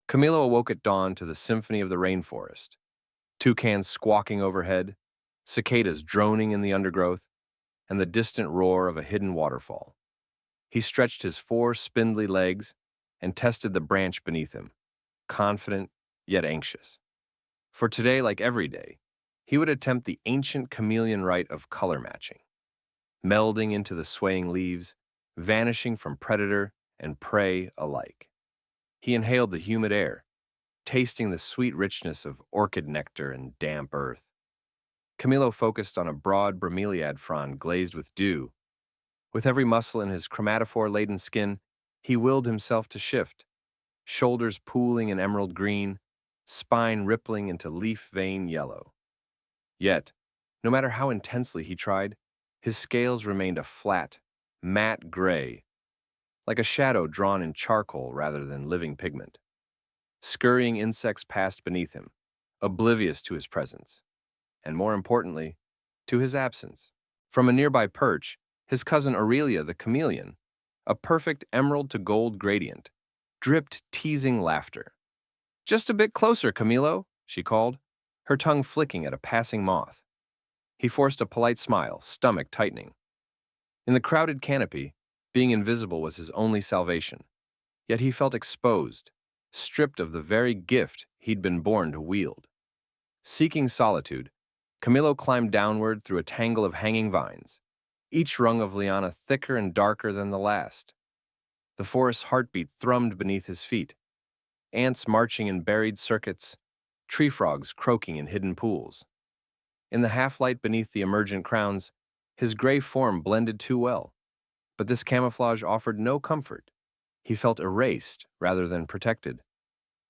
Camilo awoke at dawn to the symphony of the rainforest, toucans squawking overhead, cicadas droning in the undergrowth, and the distant roar of a hidden waterfall. He stretched his four spindly legs and tested the branch beneath him, confident yet anxious. For today, like every day, he would attempt the ancient chameleon rite of color matching, melding into the swaying leaves, vanishing from predator and prey alike. He inhaled the humid air, tasting the sweet richness of orchid nectar and damp earth. Camilo focused on a broad bromeliad frond glazed with dew. With every muscle in his chromatophore-laden skin, he willed himself to shift, shoulders pooling in emerald green, spine rippling into leaf vein yellow. Yet, no matter how intensely he tried, his scales remained a flat, matte gray, like a shadow drawn in charcoal rather than living pigment. Scurrying insects passed beneath him, oblivious to his presence, and more importantly, to his absence. From a nearby perch, his cousin Aurelia the chameleon, a perfect emerald to gold gradient, dripped teasing laughter. "Just a bit closer, Camilo," she called, her tongue flicking at a passing moth. He forced a polite smile, stomach tightening. In the crowded canopy, being invisible was his only salvation, yet he felt exposed, stripped of the very gift he'd been born to wield. Seeking solitude, Camilo climbed downward through a tangle of hanging vines, each rung of liana thicker and darker than the last. The forest's heartbeat thrummed beneath his feet, ants marching in buried circuits, tree frogs croaking in hidden pools. In the half-light beneath the emergent crowns, his gray form blended too well, but this camouflage offered no comfort. He felt erased rather than protected.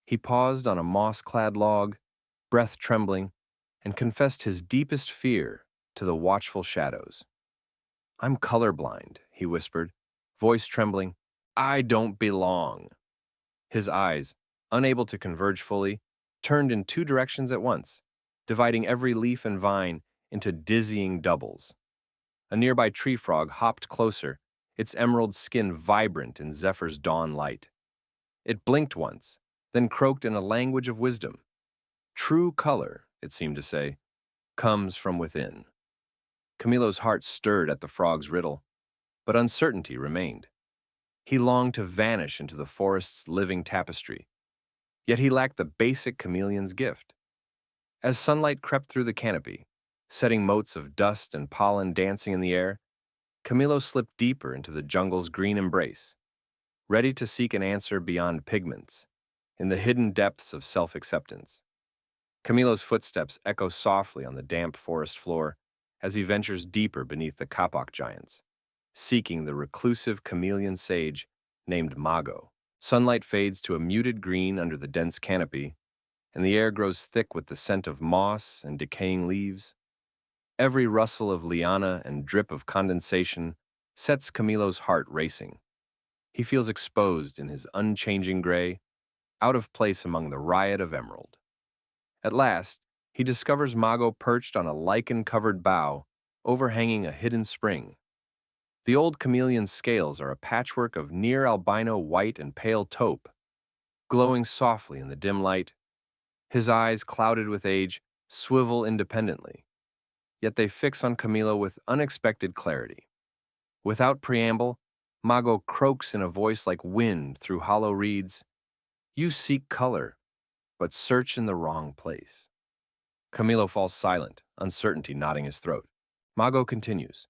He paused on a moss-clad log, breath trembling, and confessed his deepest fear to the watchful shadows. "I'm colorblind," he whispered, voice trembling. "I don't belong." His eyes, unable to converge fully, turned in two directions at once, dividing every leaf and vine into dizzying doubles. A nearby tree frog hopped closer, its emerald skin vibrant in Zephyr's dawn light. It blinked once, then croaked in a language of wisdom. True color, it seemed to say, comes from within. Camilo's heart stirred at the frog's riddle, but uncertainty remained. He longed to vanish into the forest's living tapestry, yet he lacked the basic chameleon's gift. As sunlight crept through the canopy, setting motes of dust and pollen dancing in the air, Camilo slipped deeper into the jungle's green embrace, ready to seek an answer beyond pigments, in the hidden depths of self-acceptance. Camilo's footsteps echo softly on the damp forest floor as he ventures deeper beneath the kapok giants, seeking the reclusive chameleon sage named Mago. Sunlight fades to a muted green under the dense canopy, and the air grows thick with the scent of moss and decaying leaves. Every rustle of liana and drip of condensation sets Camilo's heart racing. He feels exposed in his unchanging gray, out of place among the riot of emerald. At last, he discovers Mago perched on a lichen-covered bough, overhanging a hidden spring. The old chameleon's scales are a patchwork of near-albino white and pale taupe, glowing softly in the dim light. His eyes, clouded with age, swivel independently, yet they fix on Camilo with unexpected clarity. Without preamble, Mago croaks in a voice like wind through hollow reeds, "You seek color, but search in the wrong place." Camilo falls silent, uncertainty knotting his throat. Mago continues,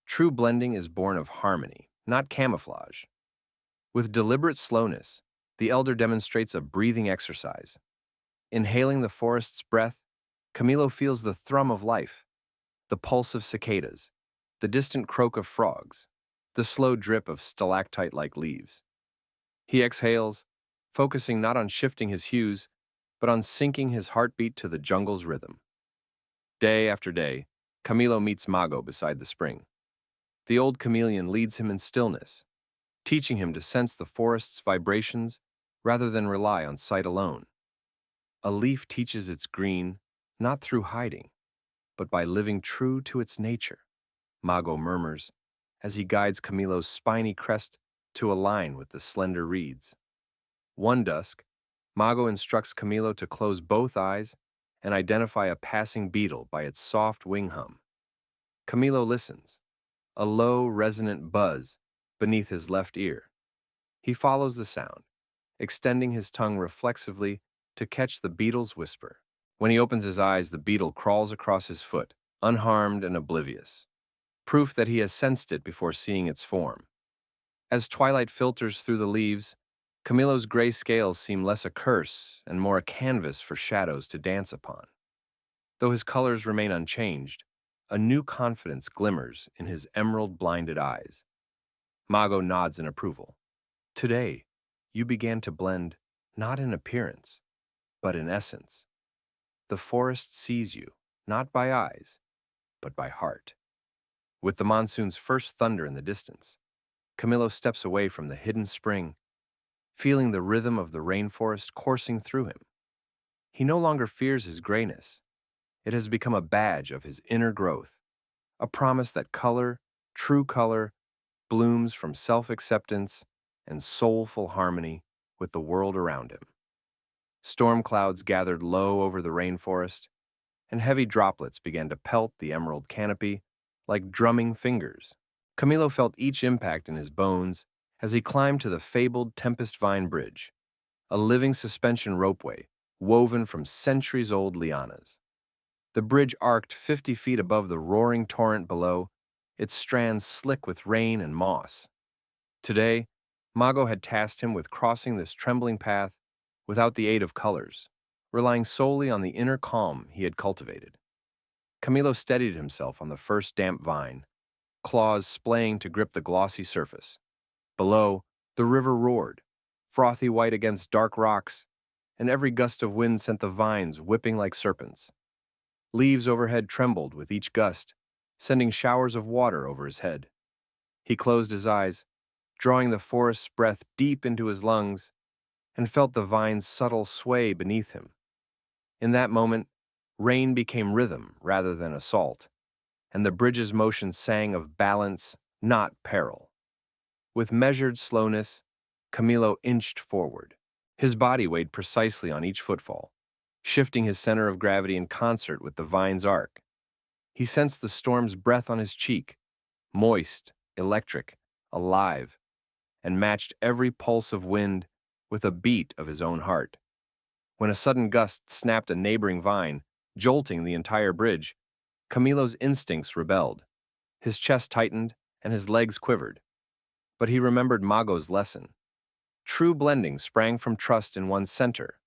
"True blending is born of harmony, not camouflage." With deliberate slowness, the elder demonstrates a breathing exercise. Inhaling the forest's breath, Camilo feels the thrum of life, the pulse of cicadas, the distant croak of frogs, the slow drip of stalactite-like leaves. He exhales, focusing not on shifting his hues, but on syncing his heartbeat to the jungle's rhythm. Day after day, Camilo meets Mago beside the spring. The old chameleon leads him in stillness, teaching him to sense the forest's vibrations rather than rely on sight alone. A leaf teaches its green, not through hiding, but by living true to its nature, Mago murmurs, as he guides Camilo's spiny crest to align with the slender reeds. One dusk, Mago instructs Camilo to close both eyes and identify a passing beetle by its soft wing hum. Camilo listens, a low, resonant buzz beneath his left ear. He follows the sound, extending his tongue reflexively to catch the beetle's whisper. When he opens his eyes, the beetle crawls across his foot, unharmed and oblivious, proof that he has sensed it before seeing its form. As twilight filters through the leaves, Camilo's gray scales seem less a curse and more a canvas for shadows to dance upon. Though his colors remain unchanged, a new confidence glimmers in his emerald-blinded eyes. Mago nods in approval. Today, you began to blend not in appearance, but in essence. The forest sees you, not by eyes, but by heart. With the monsoon's first thunder in the distance, Camilo steps away from the hidden spring, feeling the rhythm of the rainforest coursing through him. He no longer fears his grayness. It has become a badge of his inner growth, a promise that color, true color, blooms from self-acceptance and soulful harmony with the world around him. Storm clouds gathered low over the rainforest, and heavy droplets began to pelt the emerald canopy like drumming fingers. Camilo felt each impact in his bones as he climbed to the fabled Tempest Vine Bridge, a living suspension ropeway woven from centuries-old lianas. The bridge arced 50 feet above the roaring torrent below, its strands slick with rain and moss. Today, Mago had tasked him with crossing this trembling path without the aid of colors, relying solely on the inner calm he had cultivated. Camilo steadied himself on the first damp vine, claws splaying to grip the glossy surface. Below, the river roared, frothy white against dark rocks, and every gust of wind sent the vines whipping like serpents. Leaves overhead trembled with each gust, sending showers of water over his head. He closed his eyes, drawing the forest's breath deep into his lungs, and felt the vine's subtle sway beneath him. In that moment, rain became rhythm rather than assault, and the bridge's motion sang of balance, not peril. With measured slowness, Camilo inched forward. His body weighed precisely on each footfall, shifting his center of gravity in concert with the vine's arc. He sensed the storm's breath on his cheek, moist, electric, alive, and matched every pulse of wind with a beat of his own heart. When a sudden gust snapped a neighboring vine, jolting the entire bridge, Camilo's instincts rebelled. His chest tightened and his legs quivered. But he remembered Mago's lesson. True blending sprang from trust in one's center,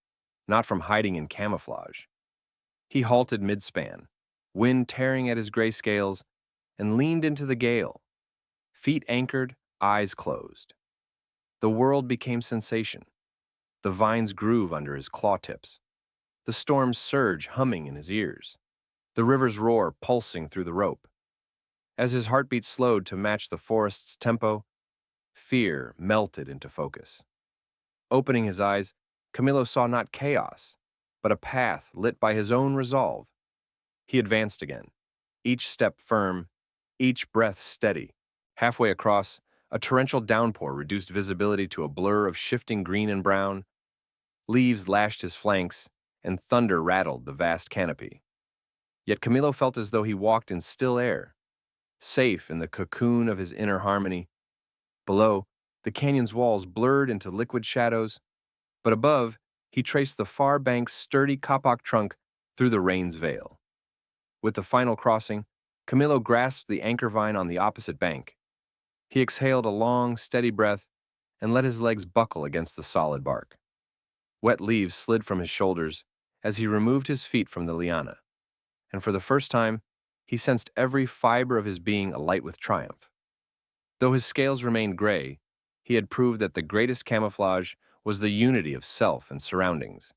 not from hiding in camouflage. He halted mid-span, wind tearing at his gray scales, and leaned into the gale, feet anchored, eyes closed. The world became sensation. The vines groove under his claw tips. The storm's surge humming in his ears. The river's roar pulsing through the rope. As his heartbeat slowed to match the forest's tempo, fear melted into focus. Opening his eyes, Camilo saw not chaos, but a path lit by his own resolve. He advanced again, each step firm, each breath steady. Halfway across, a torrential downpour reduced visibility to a blur of shifting green and brown. Leaves lashed his flanks, and thunder rattled the vast canopy. Yet Camilo felt as though he walked in still air, safe in the cocoon of his inner harmony. Below, the canyon's walls blurred into liquid shadows, but above, he traced the far bank's sturdy kapok trunk through the rain's veil. With the final crossing, Camilo grasped the anchor vine on the opposite bank. He exhaled a long, steady breath and let his legs buckle against the solid bark. Wet leaves slid from his shoulders as he removed his feet from the liana, and for the first time, he sensed every fiber of his being alight with triumph. Though his scales remained gray, he had proved that the greatest camouflage was the unity of self and surroundings,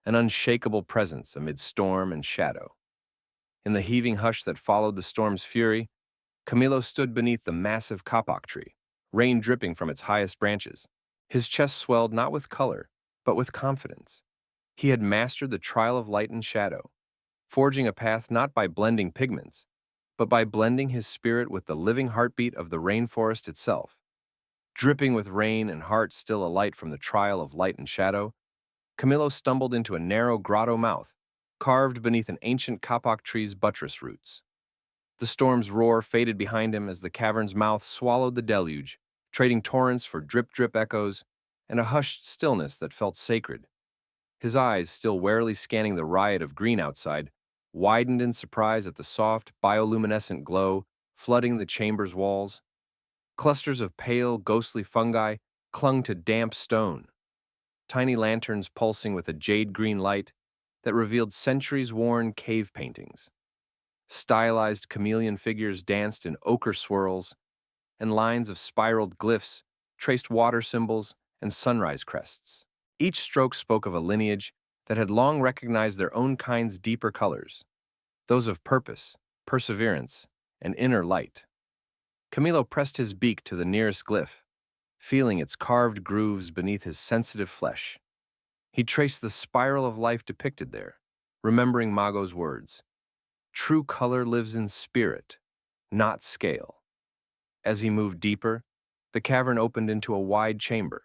an unshakable presence amid storm and shadow. In the heaving hush that followed the storm's fury, Camilo stood beneath the massive kapok tree, rain dripping from its highest branches. His chest swelled not with color, but with confidence. He had mastered the trial of light and shadow, forging a path not by blending pigments, but by blending his spirit with the living heartbeat of the rainforest itself. Dripping with rain and heart still alight from the trial of light and shadow, Camilo stumbled into a narrow grotto mouth, carved beneath an ancient kapok tree's buttress roots. The storm's roar faded behind him as the cavern's mouth swallowed the deluge, trading torrents for drip-drip echoes and a hushed stillness that felt sacred. His eyes, still warily scanning the riot of green outside, widened in surprise at the soft, bioluminescent glow flooding the chamber's walls. Clusters of pale, ghostly fungi clung to damp stone, tiny lanterns pulsing with a jade-green light that revealed centuries-worn cave paintings. Stylized chameleon figures danced in ochre swirls, and lines of spiraled glyphs traced water symbols and sunrise crests. Each stroke spoke of a lineage that had long recognized their own kind's deeper colors, those of purpose, perseverance, and inner light. Camilo pressed his beak to the nearest glyph, feeling its carved grooves beneath his sensitive flesh. He traced the spiral of life depicted there, remembering Mago's words. True color lives in spirit, not scale. As he moved deeper, the cavern opened into a wide chamber,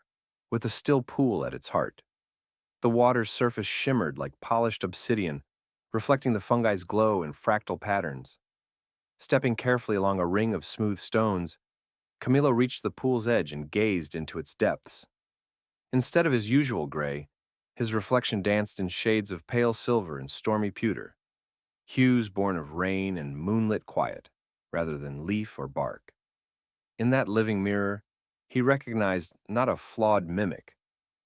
with a still pool at its heart. The water's surface shimmered like polished obsidian, reflecting the fungi's glow in fractal patterns. Stepping carefully along a ring of smooth stones, Camilo reached the pool's edge and gazed into its depths. Instead of his usual gray, his reflection danced in shades of pale silver and stormy pewter, hues born of rain and moonlit quiet, rather than leaf or bark. In that living mirror, he recognized not a flawed mimic,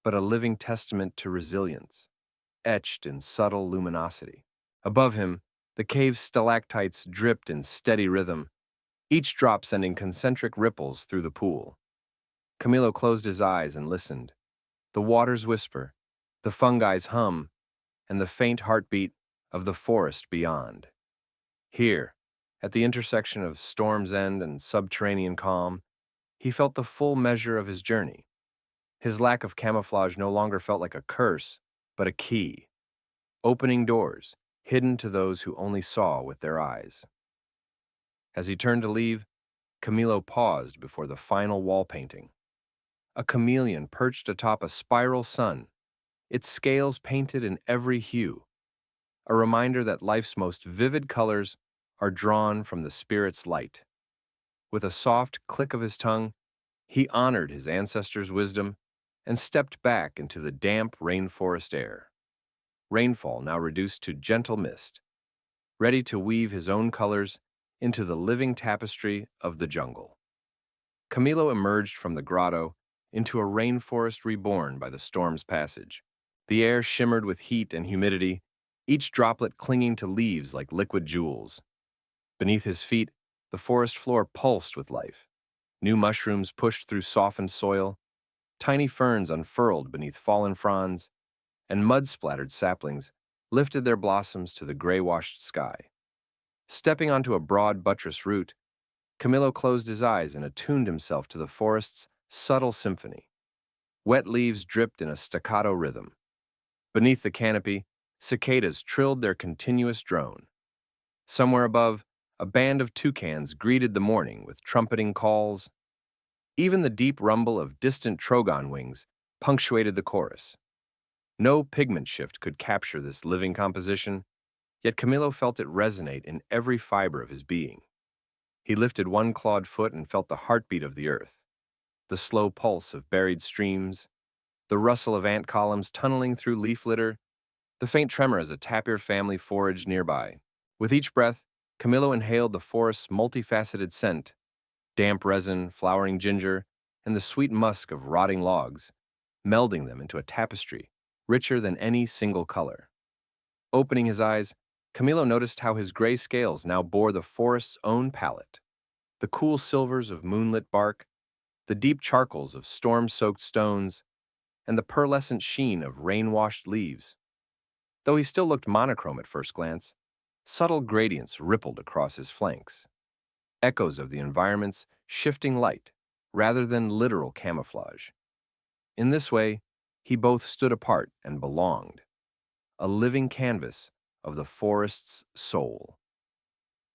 but a living testament to resilience, etched in subtle luminosity. Above him, the cave's stalactites dripped in steady rhythm, each drop sending concentric ripples through the pool. Camilo closed his eyes and listened. The water's whisper, the fungi's hum, and the faint heartbeat of the forest beyond. Here, at the intersection of storm's end and subterranean calm, he felt the full measure of his journey. His lack of camouflage no longer felt like a curse, but a key, opening doors, hidden to those who only saw with their eyes. As he turned to leave, Camilo paused before the final wall painting. A chameleon perched atop a spiral sun, its scales painted in every hue, a reminder that life's most vivid colors are drawn from the spirit's light. With a soft click of his tongue, he honored his ancestors' wisdom and stepped back into the damp rainforest air. Rainfall now reduced to gentle mist, ready to weave his own colors into the living tapestry of the jungle. Camilo emerged from the grotto into a rainforest reborn by the storm's passage. The air shimmered with heat and humidity, each droplet clinging to leaves like liquid jewels. Beneath his feet, the forest floor pulsed with life. New mushrooms pushed through softened soil, tiny ferns unfurled beneath fallen fronds, and mud-splattered saplings lifted their blossoms to the gray-washed sky. Stepping onto a broad buttress root, Camilo closed his eyes and attuned himself to the forest's subtle symphony. Wet leaves dripped in a staccato rhythm. Beneath the canopy, cicadas trilled their continuous drone. Somewhere above, a band of toucans greeted the morning with trumpeting calls. Even the deep rumble of distant trogon wings punctuated the chorus. No pigment shift could capture this living composition, yet Camilo felt it resonate in every fiber of his being. He lifted one clawed foot and felt the heartbeat of the earth, the slow pulse of buried streams, the rustle of ant columns tunneling through leaf litter, the faint tremor as a tapir family foraged nearby. With each breath, Camilo inhaled the forest's multifaceted scent, damp resin, flowering ginger, and the sweet musk of rotting logs, melding them into a tapestry richer than any single color. Opening his eyes, Camilo noticed how his gray scales now bore the forest's own palette. The cool silvers of moonlit bark, the deep charcoals of storm-soaked stones, and the pearlescent sheen of rain-washed leaves. Though he still looked monochrome at first glance, subtle gradients rippled across his flanks, echoes of the environment's shifting light, rather than literal camouflage. In this way, he both stood apart and belonged, a living canvas of the forest's soul.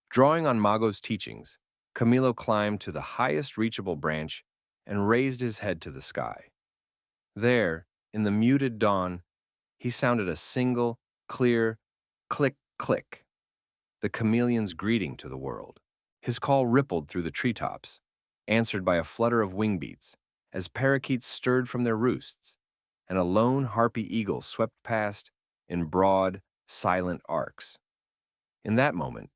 Drawing on Mago's teachings, Camilo climbed to the highest reachable branch and raised his head to the sky. There, in the muted dawn, he sounded a single, clear click, click, the chameleon's greeting to the world. His call rippled through the treetops, answered by a flutter of wing beats, as parakeets stirred from their roosts, and a lone harpy eagle swept past in broad, silent arcs. In that moment,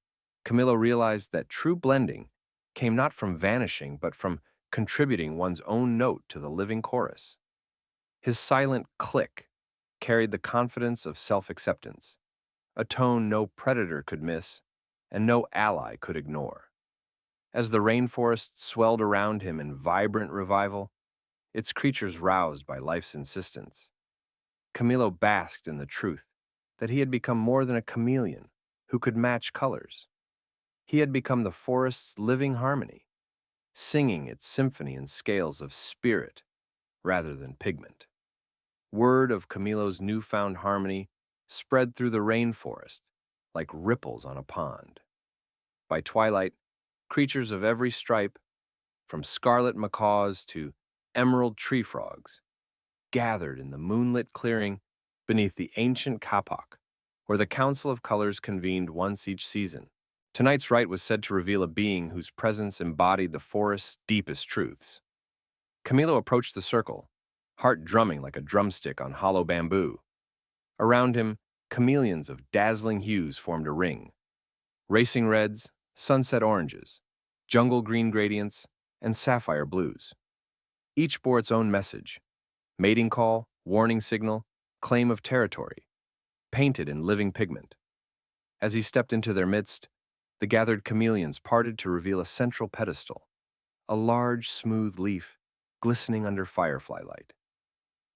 Camilo realized that true blending came not from vanishing, but from contributing one's own note to the living chorus. His silent click carried the confidence of self-acceptance, a tone no predator could miss and no ally could ignore. As the rainforest swelled around him in vibrant revival, its creatures roused by life's insistence, Camilo basked in the truth that he had become more than a chameleon who could match colors. He had become the forest's living harmony, singing its symphony in scales of spirit rather than pigment. Word of Camilo's newfound harmony spread through the rainforest like ripples on a pond. By twilight, creatures of every stripe, from scarlet macaws to emerald tree frogs, gathered in the moonlit clearing beneath the ancient kapok, where the Council of Colors convened once each season. Tonight's rite was said to reveal a being whose presence embodied the forest's deepest truths. Camilo approached the circle, heart drumming like a drumstick on hollow bamboo. Around him, chameleons of dazzling hues formed a ring. Racing reds, sunset oranges, jungle green gradients, and sapphire blues. Each bore its own message: mating call, warning signal, claim of territory, painted in living pigment. As he stepped into their midst, the gathered chameleons parted to reveal a central pedestal, a large, smooth leaf glistening under firefly light.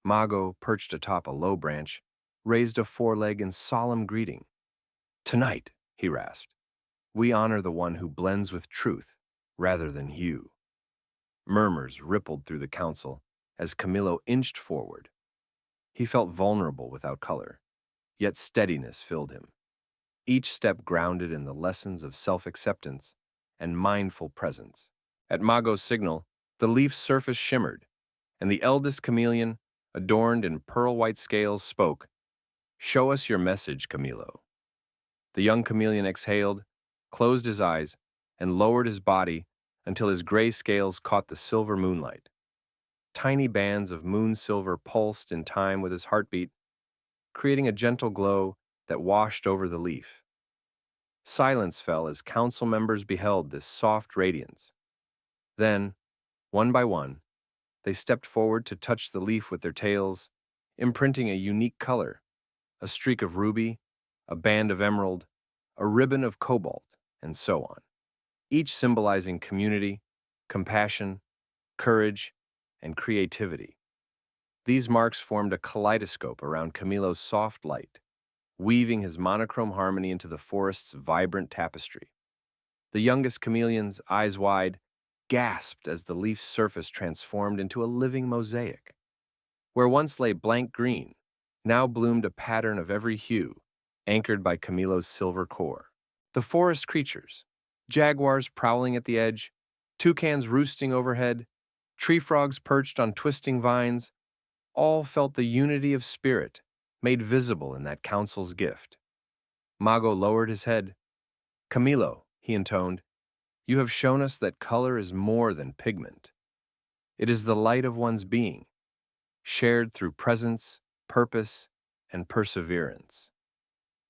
Mago, perched atop a low branch, raised a foreleg in solemn greeting. "Tonight," he rasped, "we honor the one who blends with truth rather than hue." Murmurs rippled through the council as Camilo inched forward. He felt vulnerable without color, yet steadiness filled him. Each step grounded in the lessons of self-acceptance and mindful presence. At Mago's signal, the leaf's surface shimmered, and the eldest chameleon, adorned in pearl-white scales, spoke, "Show us your message, Camilo." The young chameleon exhaled, closed his eyes, and lowered his body until his gray scales caught the silver moonlight. Tiny bands of moon silver pulsed in time with his heartbeat, creating a gentle glow that washed over the leaf. Silence fell as council members beheld this soft radiance. Then, one by one, they stepped forward to touch the leaf with their tails, imprinting a unique color: a streak of ruby, a band of emerald, a ribbon of cobalt, and so on, each symbolizing community, compassion, courage, and creativity. These marks formed a kaleidoscope around Camilo's soft light, weaving his monochrome harmony into the forest's vibrant tapestry. The youngest chameleon's eyes wide, gasped as the leaf's surface transformed into a living mosaic. Where once lay blank green, now bloomed a pattern of every hue, anchored by Camilo's silver core. The forest creatures, jaguars prowling at the edge, toucans roosting overhead, tree frogs perched on twisting vines, all felt the unity of spirit made visible in that council's gift. Mago lowered his head. "Camilo," he intoned, "you have shown us that color is more than pigment. It is the light of one's being, shared through presence, purpose, and perseverance."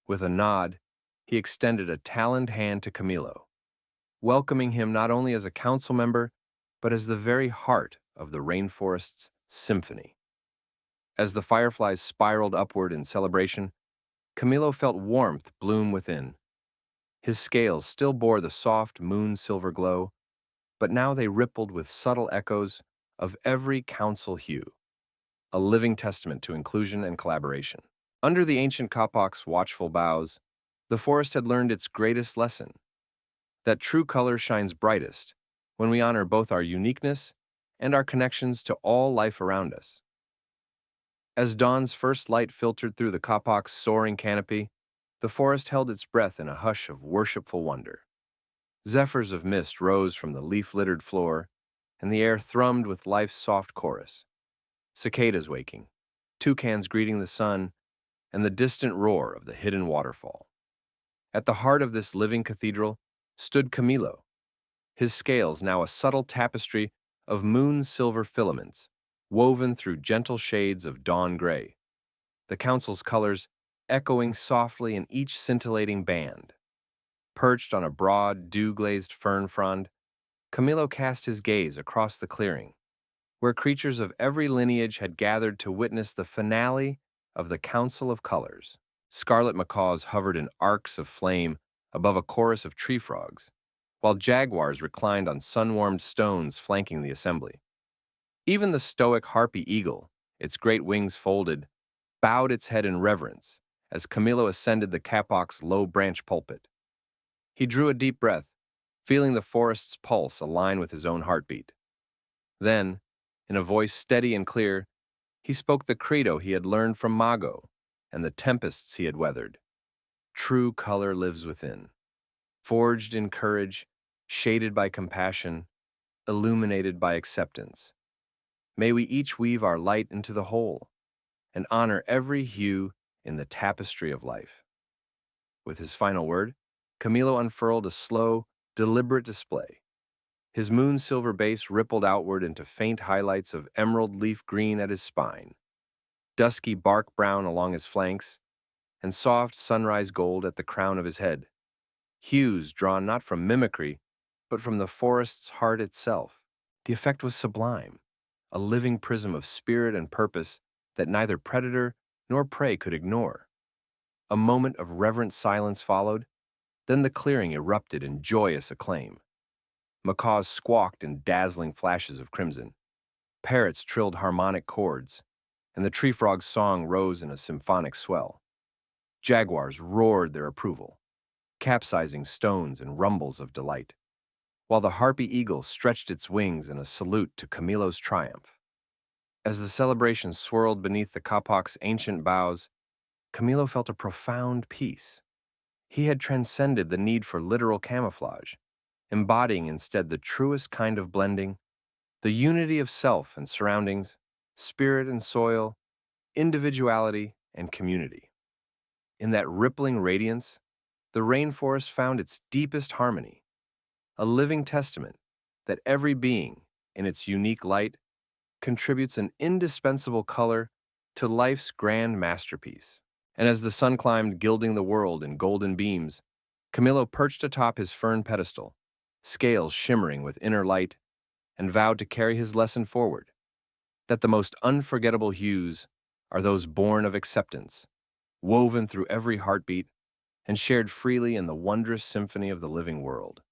With a nod, he extended a taloned hand to Camilo, welcoming him not only as a council member, but as the very heart of the rainforest's symphony. As the fireflies spiraled upward in celebration, Camilo felt warmth bloom within. His scales still bore the soft moon-silver glow, but now they rippled with subtle echoes of every council hue, a living testament to inclusion and collaboration. Under the ancient kapok's watchful boughs, the forest had learned its greatest lesson: that true color shines brightest when we honor both our uniqueness and our connections to all life around us. As dawn's first light filtered through the kapok's soaring canopy, the forest held its breath in a hush of worshipful wonder. Zephyrs of mist rose from the leaf-littered floor, and the air thrummed with life's soft chorus. Cicadas waking, toucans greeting the sun, and the distant roar of the hidden waterfall. At the heart of this living cathedral stood Camilo, his scales now a subtle tapestry of moon-silver filaments, woven through gentle shades of dawn gray, the council's colors echoing softly in each scintillating band. Perched on a broad, dew-glazed fern frond, Camilo cast his gaze across the clearing, where creatures of every lineage had gathered to witness the finale of the Council of Colors. Scarlet macaws hovered in arcs of flame above a chorus of tree frogs, while jaguars reclined on sun-warmed stones flanking the assembly. Even the stoic harpy eagle, its great wings folded, bowed its head in reverence as Camilo ascended the kapok's low branch pulpit. He drew a deep breath, feeling the forest's pulse align with his own heartbeat. Then, in a voice steady and clear, he spoke the credo he had learned from Mago and the tempests he had weathered. True color lives within, forged in courage, shaded by compassion, illuminated by acceptance. May we each weave our light into the whole and honor every hue in the tapestry of life. With his final word, Camilo unfurled a slow, deliberate display. His moon-silver base rippled outward into faint highlights of emerald leaf green at his spine, dusky bark brown along his flanks, and soft sunrise gold at the crown of his head, hues drawn not from mimicry, but from the forest's heart itself. The effect was sublime, a living prism of spirit and purpose that neither predator nor prey could ignore. A moment of reverent silence followed, then the clearing erupted in joyous acclaim. Macaws squawked in dazzling flashes of crimson. Parrots trilled harmonic chords, and the tree frog's song rose in a symphonic swell. Jaguars roared their approval, capsizing stones in rumbles of delight, while the harpy eagle stretched its wings in a salute to Camilo's triumph. As the celebration swirled beneath the kapok's ancient boughs, Camilo felt a profound peace. He had transcended the need for literal camouflage, embodying instead the truest kind of blending, the unity of self and surroundings, spirit and soil, individuality and community. In that rippling radiance, the rainforest found its deepest harmony, a living testament that every being, in its unique light, contributes an indispensable color to life's grand masterpiece. And as the sun climbed, gilding the world in golden beams, Camilo perched atop his fern pedestal, scales shimmering with inner light, and vowed to carry his lesson forward, that the most unforgettable hues are those born of acceptance, woven through every heartbeat, and shared freely in the wondrous symphony of the living world.